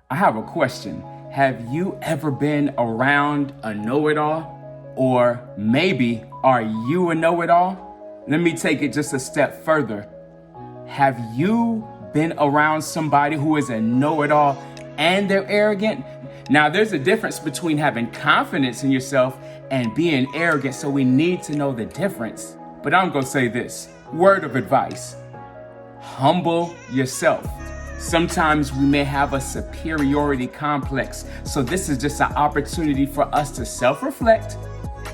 I have a question. Have you ever been around a know-it-all? Or maybe are you a know-it-all? Let me take it just a step further. Have you been around somebody who is a know-it-all and they're arrogant? Now, there's a difference between having confidence in yourself and being arrogant, so we need to know the difference. But I'm gonna say this, word of advice, humble yourself. Sometimes we may have a superiority complex, so this is just an opportunity for us to self-reflect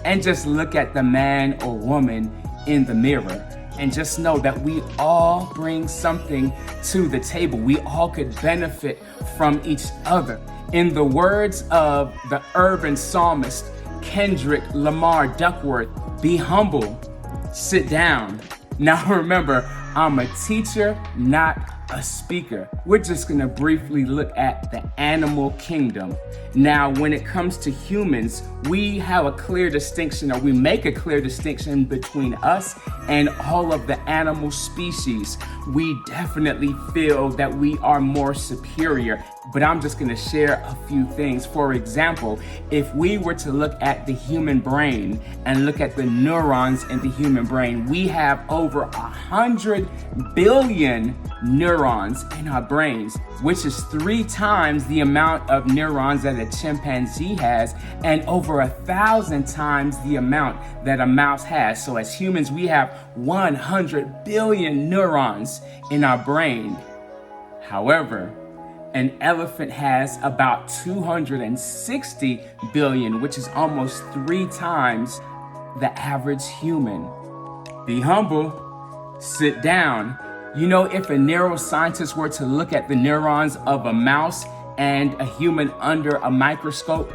and just look at the man or woman in the mirror and just know that we all bring something to the table. We all could benefit from each other. In the words of the urban psalmist, Kendrick Lamar Duckworth, be humble, sit down. Now remember, I'm a teacher, not a speaker. We're just gonna briefly look at the animal kingdom. Now, when it comes to humans, we have a clear distinction, or we make a clear distinction between us and all of the animal species. We definitely feel that we are more superior, but I'm just gonna share a few things. For example, if we were to look at the human brain and look at the neurons in the human brain, we have over 100 billion neurons in our brains, which is 3 times the amount of neurons that a chimpanzee has and over 1,000 times the amount that a mouse has. So as humans, we have 100 billion neurons in our brain. However, an elephant has about 260 billion, which is almost 3 times the average human. Be humble, sit down. You know, if a neuroscientist were to look at the neurons of a mouse and a human under a microscope,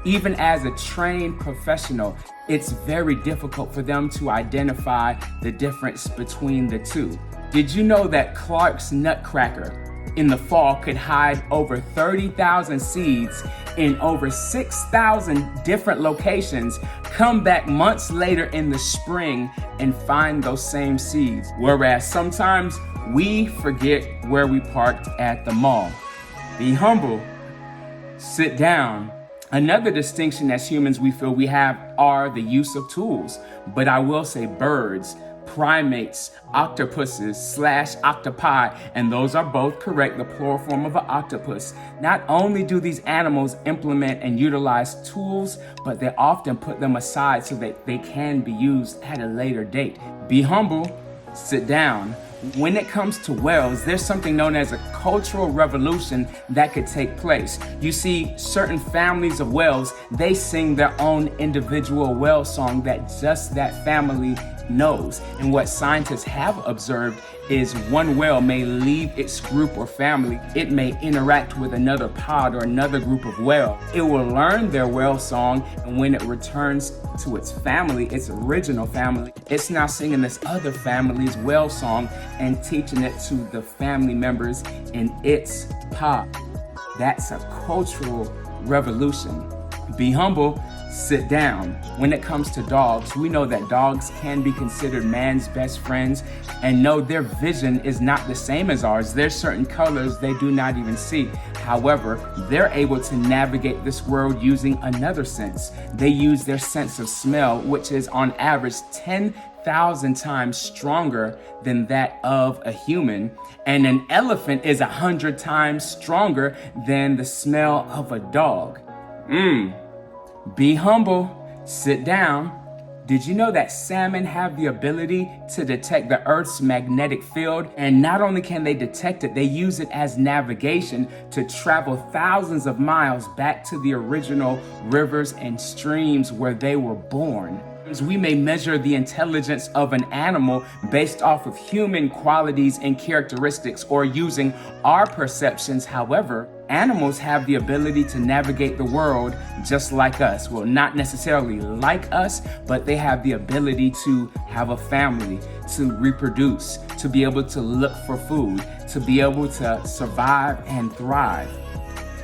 even as a trained professional, it's very difficult for them to identify the difference between the two. Did you know that Clark's nutcracker in the fall could hide over 30,000 seeds in over 6,000 different locations, come back months later in the spring and find those same seeds? Whereas sometimes we forget where we parked at the mall. Be humble, sit down. Another distinction as humans we feel we have are the use of tools. But I will say birds, primates, octopuses / octopi, and those are both correct, the plural form of an octopus. Not only do these animals implement and utilize tools, but they often put them aside so that they can be used at a later date. Be humble, sit down. When it comes to whales, there's something known as a cultural revolution that could take place. You see, certain families of whales, they sing their own individual whale song that just that family knows. And what scientists have observed is one whale may leave its group or family. It may interact with another pod or another group of whale. It will learn their whale song, and when it returns to its family, its original family, it's now singing this other family's whale song and teaching it to the family members in its pod. That's a cultural revolution. Be humble, sit down. When it comes to dogs, we know that dogs can be considered man's best friends, and no, their vision is not the same as ours. There's certain colors they do not even see. However, they're able to navigate this world using another sense. They use their sense of smell, which is on average 10,000 times stronger than that of a human. And an elephant is 100 times stronger than the smell of a dog. Be humble, sit down. Did you know that salmon have the ability to detect the Earth's magnetic field? And not only can they detect it, they use it as navigation to travel thousands of miles back to the original rivers and streams where they were born. We may measure the intelligence of an animal based off of human qualities and characteristics or using our perceptions. However, animals have the ability to navigate the world just like us. Well, not necessarily like us, but they have the ability to have a family, to reproduce, to be able to look for food, to be able to survive and thrive.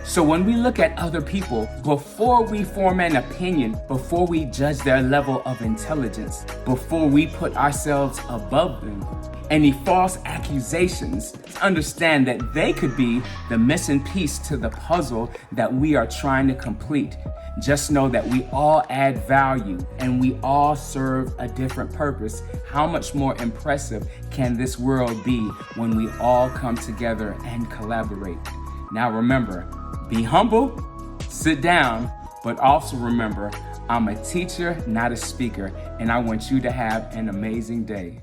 So when we look at other people, before we form an opinion, before we judge their level of intelligence, before we put ourselves above them, any false accusations, understand that they could be the missing piece to the puzzle that we are trying to complete. Just know that we all add value and we all serve a different purpose. How much more impressive can this world be when we all come together and collaborate? Now remember, be humble, sit down, but also remember, I'm a teacher, not a speaker, and I want you to have an amazing day.